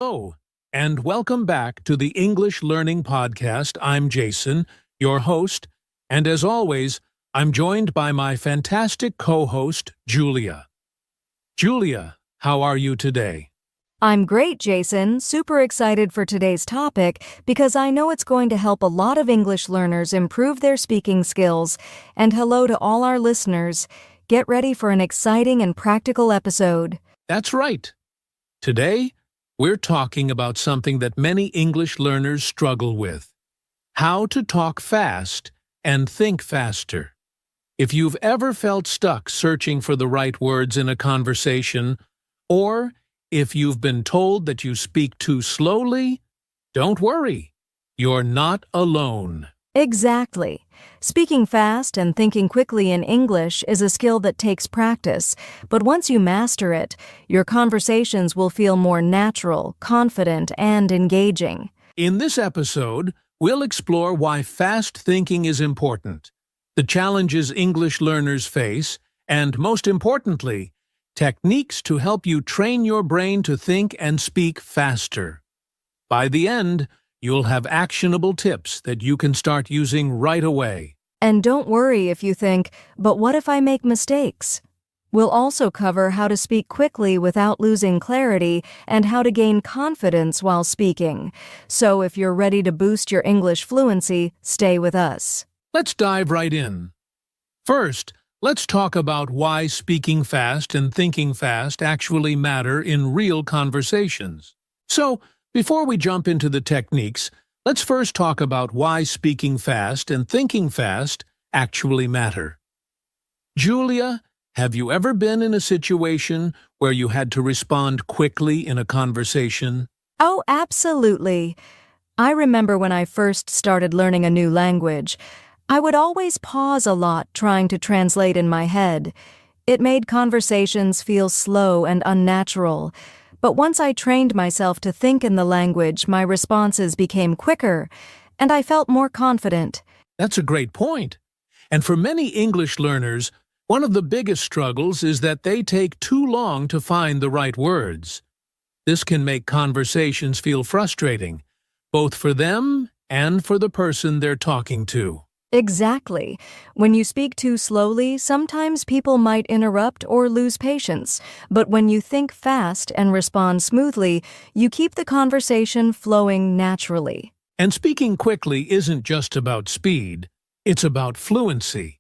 Hello, and welcome back to the English Learning Podcast. I'm Jason, your host, and as always, I'm joined by my fantastic co-host, Julia. Julia, how are you today? I'm great, Jason. Super excited for today's topic because I know it's going to help a lot of English learners improve their speaking skills. And hello to all our listeners. Get ready for an exciting and practical episode. That's right. Today, we're talking about something that many English learners struggle with: how to talk fast and think faster. If you've ever felt stuck searching for the right words in a conversation, or if you've been told that you speak too slowly, don't worry. You're not alone. Exactly. Speaking fast and thinking quickly in English is a skill that takes practice, but once you master it, your conversations will feel more natural, confident, and engaging. In this episode, we'll explore why fast thinking is important, the challenges English learners face, and most importantly, techniques to help you train your brain to think and speak faster. By the end, you'll have actionable tips that you can start using right away. And don't worry if you think, but what if I make mistakes? We'll also cover how to speak quickly without losing clarity and how to gain confidence while speaking. So if you're ready to boost your English fluency, stay with us. Let's dive right in. First, let's talk about why speaking fast and thinking fast actually matter in real conversations. So, before we jump into the techniques, let's first talk about why speaking fast and thinking fast actually matter. Julia, have you ever been in a situation where you had to respond quickly in a conversation? Oh, absolutely. I remember when I first started learning a new language, I would always pause a lot trying to translate in my head. It made conversations feel slow and unnatural. But once I trained myself to think in the language, my responses became quicker, and I felt more confident. That's a great point. And for many English learners, one of the biggest struggles is that they take too long to find the right words. This can make conversations feel frustrating, both for them and for the person they're talking to. Exactly. When you speak too slowly, sometimes people might interrupt or lose patience. But when you think fast and respond smoothly, you keep the conversation flowing naturally. And speaking quickly isn't just about speed, it's about fluency.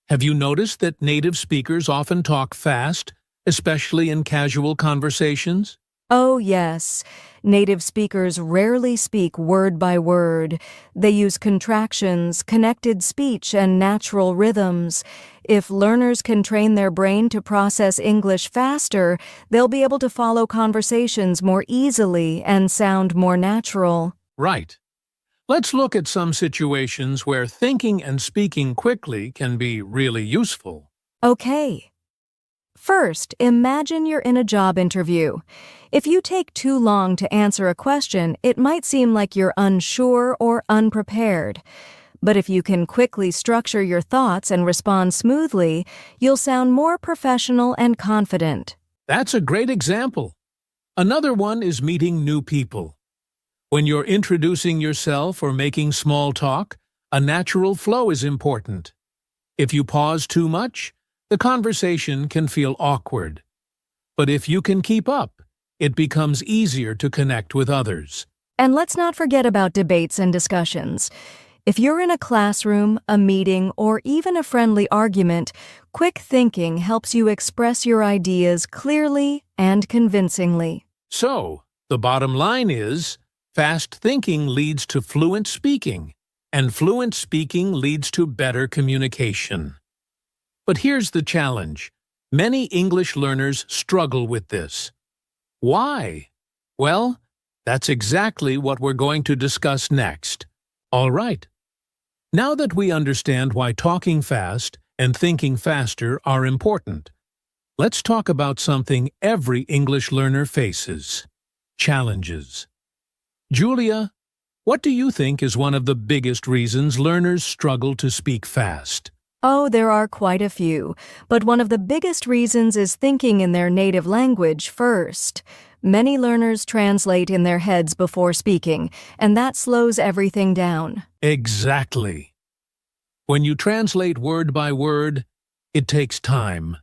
Have you noticed that native speakers often talk fast, especially in casual conversations? Oh, yes. Native speakers rarely speak word by word. They use contractions, connected speech, and natural rhythms. If learners can train their brain to process English faster, they'll be able to follow conversations more easily and sound more natural. Right. Let's look at some situations where thinking and speaking quickly can be really useful. Okay. First, imagine you're in a job interview. If you take too long to answer a question, it might seem like you're unsure or unprepared. But if you can quickly structure your thoughts and respond smoothly, you'll sound more professional and confident. That's a great example. Another one is meeting new people. When you're introducing yourself or making small talk, a natural flow is important. If you pause too much, the conversation can feel awkward. But if you can keep up, it becomes easier to connect with others. And let's not forget about debates and discussions. If you're in a classroom, a meeting, or even a friendly argument, quick thinking helps you express your ideas clearly and convincingly. So, the bottom line is, fast thinking leads to fluent speaking, and fluent speaking leads to better communication. But here's the challenge. Many English learners struggle with this. Why? Well, that's exactly what we're going to discuss next. All right. Now that we understand why talking fast and thinking faster are important, let's talk about something every English learner faces: challenges. Julia, what do you think is one of the biggest reasons learners struggle to speak fast? Oh, there are quite a few, but one of the biggest reasons is thinking in their native language first. Many learners translate in their heads before speaking, and that slows everything down. Exactly. When you translate word by word, it takes time.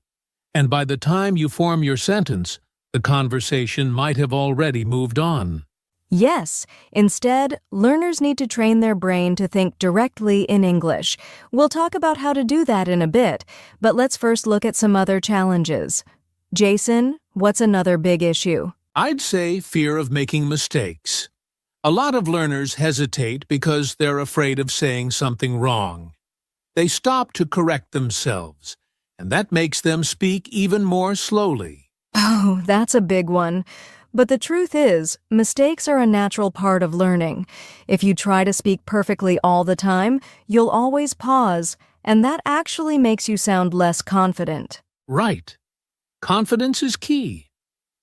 And by the time you form your sentence, the conversation might have already moved on. Yes, instead, learners need to train their brain to think directly in English. We'll talk about how to do that in a bit, but let's first look at some other challenges. Jason, what's another big issue? I'd say fear of making mistakes. A lot of learners hesitate because they're afraid of saying something wrong. They stop to correct themselves, and that makes them speak even more slowly. Oh, that's a big one. But the truth is, mistakes are a natural part of learning. If you try to speak perfectly all the time, you'll always pause, and that actually makes you sound less confident. Right. Confidence is key.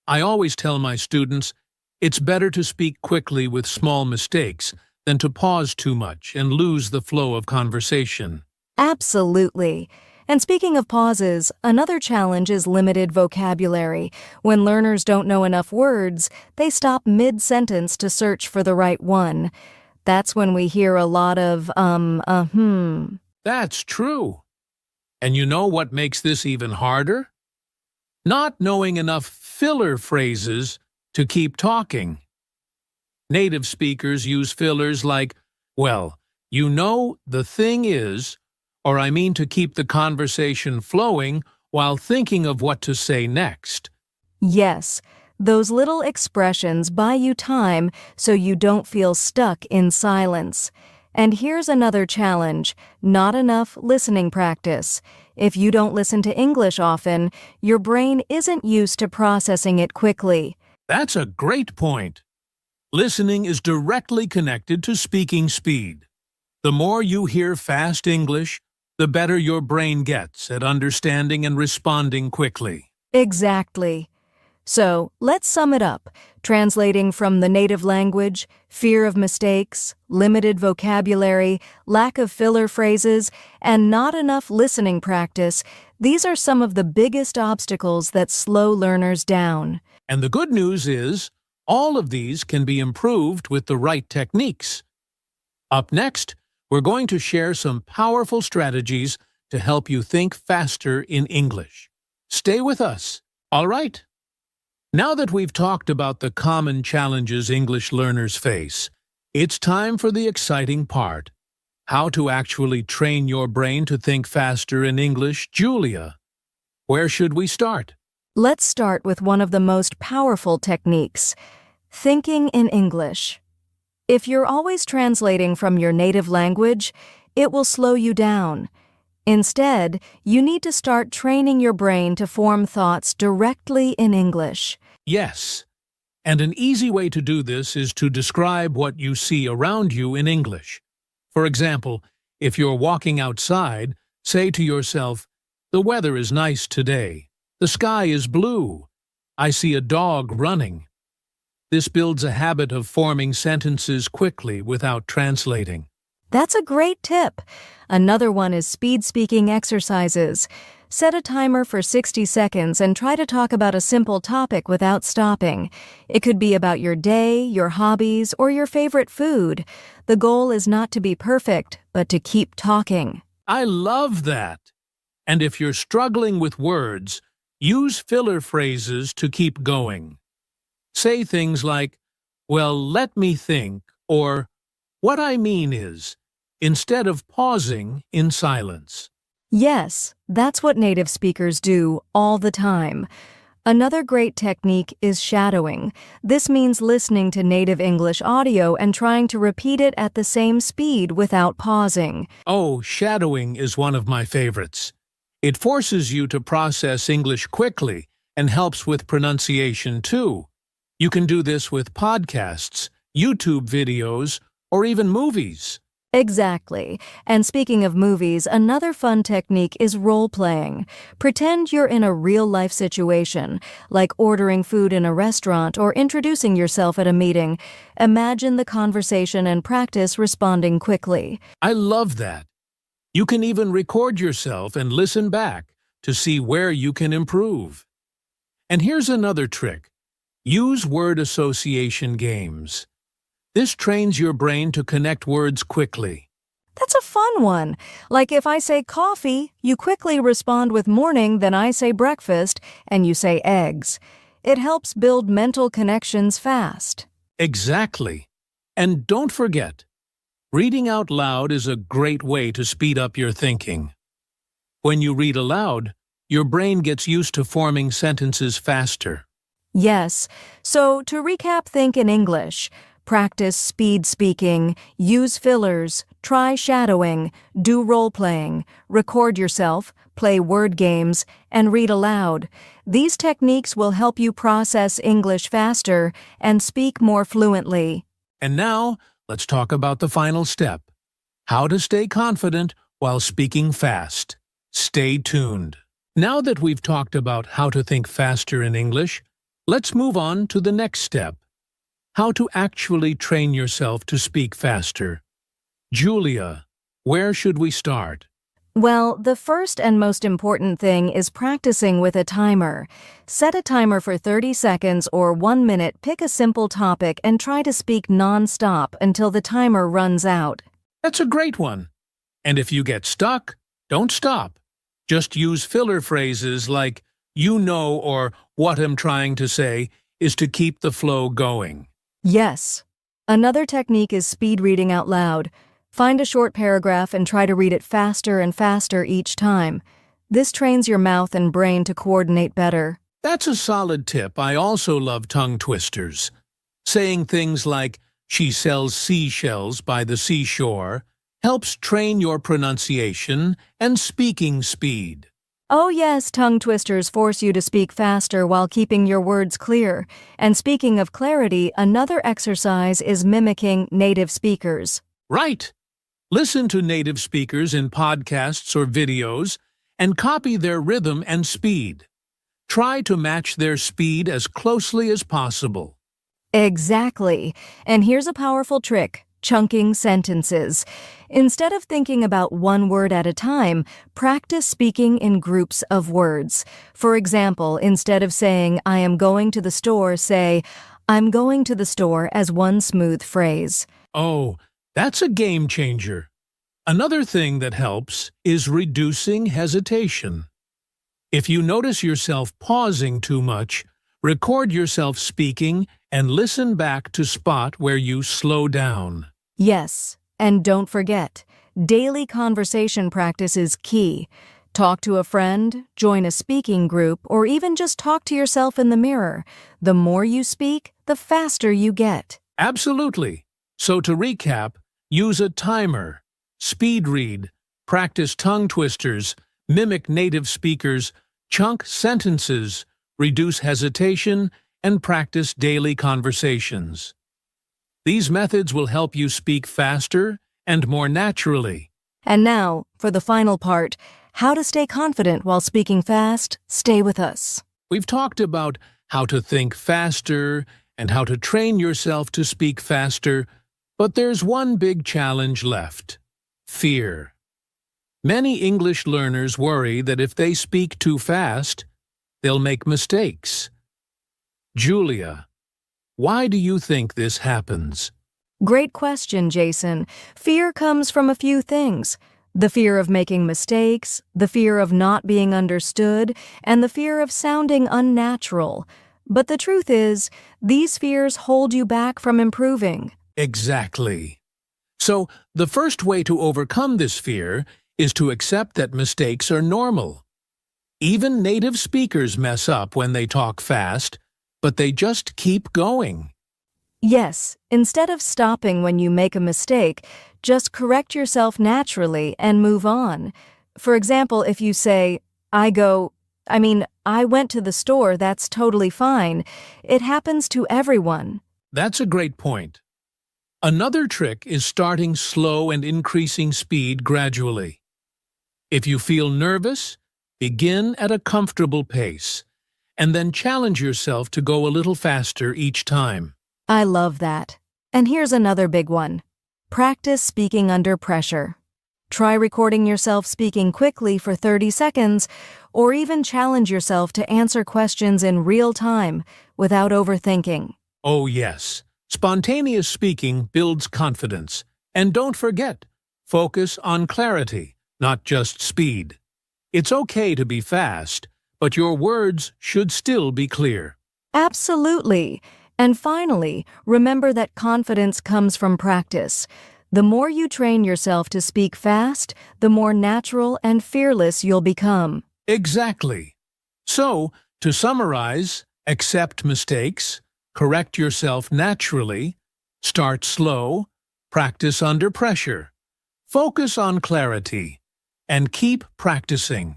I always tell my students, it's better to speak quickly with small mistakes than to pause too much and lose the flow of conversation. Absolutely. And speaking of pauses, another challenge is limited vocabulary. When learners don't know enough words, they stop mid-sentence to search for the right one. That's when we hear a lot of, That's true. And you know what makes this even harder? Not knowing enough filler phrases to keep talking. Native speakers use fillers like, well, you know, the thing is, or I mean to keep the conversation flowing while thinking of what to say next. Yes, those little expressions buy you time so you don't feel stuck in silence. And here's another challenge: not enough listening practice. If you don't listen to English often, your brain isn't used to processing it quickly. That's a great point. Listening is directly connected to speaking speed. The more you hear fast English, the better your brain gets at understanding and responding quickly. Exactly. So, let's sum it up. Translating from the native language, fear of mistakes, limited vocabulary, lack of filler phrases, and not enough listening practice, these are some of the biggest obstacles that slow learners down. And the good news is, all of these can be improved with the right techniques. Up next, we're going to share some powerful strategies to help you think faster in English. Stay with us. All right. Now that we've talked about the common challenges English learners face, it's time for the exciting part: how to actually train your brain to think faster in English. Julia, where should we start? Let's start with one of the most powerful techniques: thinking in English. If you're always translating from your native language, it will slow you down. Instead, you need to start training your brain to form thoughts directly in English. Yes. And an easy way to do this is to describe what you see around you in English. For example, if you're walking outside, say to yourself, "The weather is nice today. The sky is blue. I see a dog running." This builds a habit of forming sentences quickly without translating. That's a great tip. Another one is speed speaking exercises. Set a timer for 60 seconds and try to talk about a simple topic without stopping. It could be about your day, your hobbies, or your favorite food. The goal is not to be perfect, but to keep talking. I love that. And if you're struggling with words, use filler phrases to keep going. Say things like, "Well, let me think," or "What I mean is," instead of pausing in silence. Yes, that's what native speakers do all the time. Another great technique is shadowing. This means listening to native English audio and trying to repeat it at the same speed without pausing. Oh, shadowing is one of my favorites. It forces you to process English quickly and helps with pronunciation too. You can do this with podcasts, YouTube videos, or even movies. Exactly. And speaking of movies, another fun technique is role-playing. Pretend you're in a real-life situation, like ordering food in a restaurant or introducing yourself at a meeting. Imagine the conversation and practice responding quickly. I love that. You can even record yourself and listen back to see where you can improve. And here's another trick. Use word association games. This trains your brain to connect words quickly. That's a fun one. Like if I say coffee, you quickly respond with morning, then I say breakfast, and you say eggs. It helps build mental connections fast. Exactly. And don't forget, reading out loud is a great way to speed up your thinking. When you read aloud, your brain gets used to forming sentences faster. Yes. So to recap, think in English. Practice speed speaking, use fillers, try shadowing, do role-playing, record yourself, play word games, and read aloud. These techniques will help you process English faster and speak more fluently. And now, let's talk about the final step. How to stay confident while speaking fast. Stay tuned. Now that we've talked about how to think faster in English, let's move on to the next step. How to actually train yourself to speak faster. Julia, where should we start? Well, the first and most important thing is practicing with a timer. Set a timer for 30 seconds or 1 minute, pick a simple topic, and try to speak non-stop until the timer runs out. That's a great one. And if you get stuck, don't stop. Just use filler phrases like, you know, or what I'm trying to say, is to keep the flow going. Yes. Another technique is speed reading out loud. Find a short paragraph and try to read it faster and faster each time. This trains your mouth and brain to coordinate better. That's a solid tip. I also love tongue twisters. Saying things like, she sells seashells by the seashore, helps train your pronunciation and speaking speed. Oh yes, tongue twisters force you to speak faster while keeping your words clear. And speaking of clarity, another exercise is mimicking native speakers. Right. Listen to native speakers in podcasts or videos and copy their rhythm and speed. Try to match their speed as closely as possible. Exactly. And here's a powerful trick. Chunking sentences. Instead of thinking about one word at a time, practice speaking in groups of words. For example, instead of saying, I am going to the store, say, I'm going to the store as one smooth phrase. Oh, that's a game changer. Another thing that helps is reducing hesitation. If you notice yourself pausing too much, record yourself speaking and listen back to spot where you slow down. Yes, and don't forget, daily conversation practice is key. Talk to a friend, join a speaking group, or even just talk to yourself in the mirror. The more you speak, the faster you get. Absolutely. So to recap, use a timer, speed read, practice tongue twisters, mimic native speakers, chunk sentences, reduce hesitation, and practice daily conversations. These methods will help you speak faster and more naturally. And now, for the final part, how to stay confident while speaking fast. Stay with us. We've talked about how to think faster and how to train yourself to speak faster, but there's one big challenge left: fear. Many English learners worry that if they speak too fast, they'll make mistakes. Julia, why do you think this happens? Great question, Jason. Fear comes from a few things. The fear of making mistakes, the fear of not being understood, and the fear of sounding unnatural. But the truth is, these fears hold you back from improving. Exactly. So, the first way to overcome this fear is to accept that mistakes are normal. Even native speakers mess up when they talk fast, but they just keep going. Yes, instead of stopping when you make a mistake, just correct yourself naturally and move on. For example, if you say, I went to the store, that's totally fine. It happens to everyone. That's a great point. Another trick is starting slow and increasing speed gradually. If you feel nervous, begin at a comfortable pace, and then challenge yourself to go a little faster each time. I love that. And here's another big one. Practice speaking under pressure. Try recording yourself speaking quickly for 30 seconds, or even challenge yourself to answer questions in real time without overthinking. Oh yes, spontaneous speaking builds confidence. And don't forget, focus on clarity, not just speed. It's okay to be fast, but your words should still be clear. Absolutely. And finally, remember that confidence comes from practice. The more you train yourself to speak fast, the more natural and fearless you'll become. Exactly. So, to summarize, accept mistakes, correct yourself naturally, start slow, practice under pressure, focus on clarity, and keep practicing.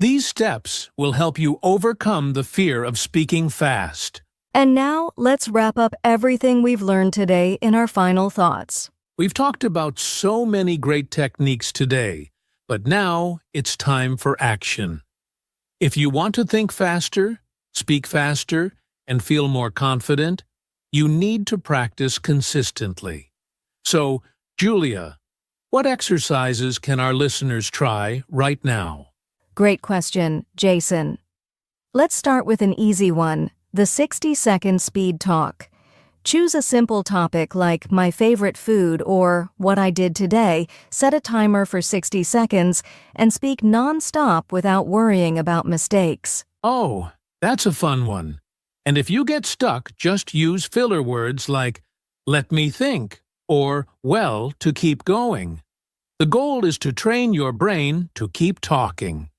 These steps will help you overcome the fear of speaking fast. And now, let's wrap up everything we've learned today in our final thoughts. We've talked about so many great techniques today, but now it's time for action. If you want to think faster, speak faster, and feel more confident, you need to practice consistently. So, Julia, what exercises can our listeners try right now? Great question, Jason. Let's start with an easy one, the 60-second speed talk. Choose a simple topic like my favorite food or what I did today, set a timer for 60 seconds, and speak non-stop without worrying about mistakes. Oh, that's a fun one. And if you get stuck, just use filler words like, let me think, or, well, to keep going. The goal is to train your brain to keep talking.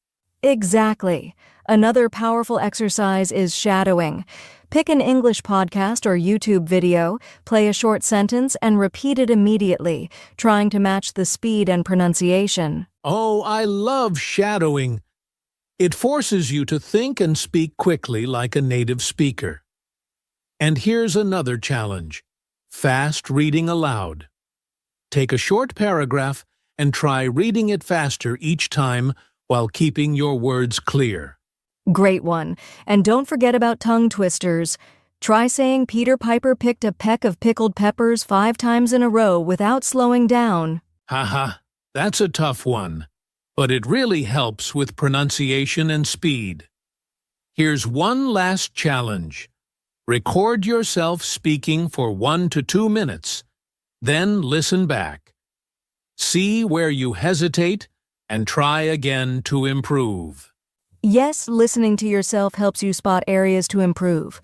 Exactly. Another powerful exercise is shadowing. Pick an English podcast or YouTube video, play a short sentence, and repeat it immediately, trying to match the speed and pronunciation. Oh, I love shadowing. It forces you to think and speak quickly like a native speaker. And here's another challenge: fast reading aloud. Take a short paragraph and try reading it faster each time while keeping your words clear. Great one. And don't forget about tongue twisters. Try saying Peter Piper picked a peck of pickled peppers 5 times in a row without slowing down. Haha, that's a tough one, but it really helps with pronunciation and speed. Here's one last challenge. Record yourself speaking for 1 to 2 minutes, then listen back. See where you hesitate and try again to improve. Yes, listening to yourself helps you spot areas to improve.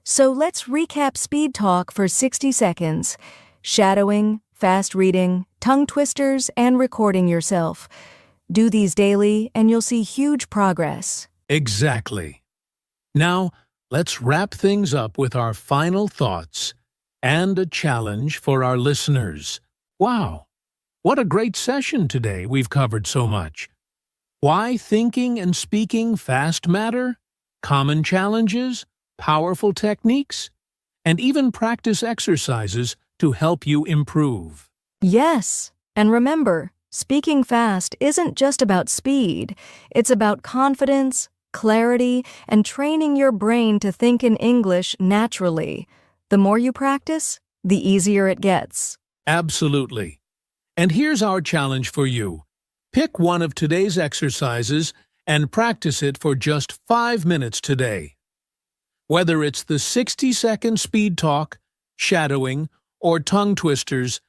So let's recap speed talk for 60 seconds. Shadowing, fast reading, tongue twisters, and recording yourself. Do these daily and you'll see huge progress. Exactly. Now, let's wrap things up with our final thoughts and a challenge for our listeners. Wow, what a great session today. We've covered so much. Why thinking and speaking fast matter, common challenges, powerful techniques, and even practice exercises to help you improve. Yes, and remember, speaking fast isn't just about speed. It's about confidence, clarity, and training your brain to think in English naturally. The more you practice, the easier it gets. Absolutely. And here's our challenge for you. Pick one of today's exercises and practice it for just 5 minutes today. Whether it's the 60-second speed talk, shadowing, or tongue twisters,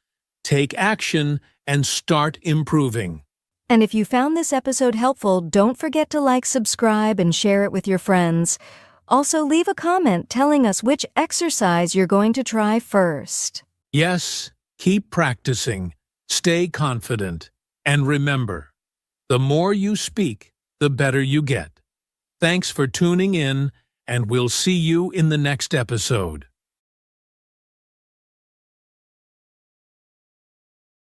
take action and start improving. And if you found this episode helpful, don't forget to like, subscribe, and share it with your friends. Also, leave a comment telling us which exercise you're going to try first. Yes, keep practicing, stay confident, and remember, the more you speak, the better you get. Thanks for tuning in, and we'll see you in the next episode.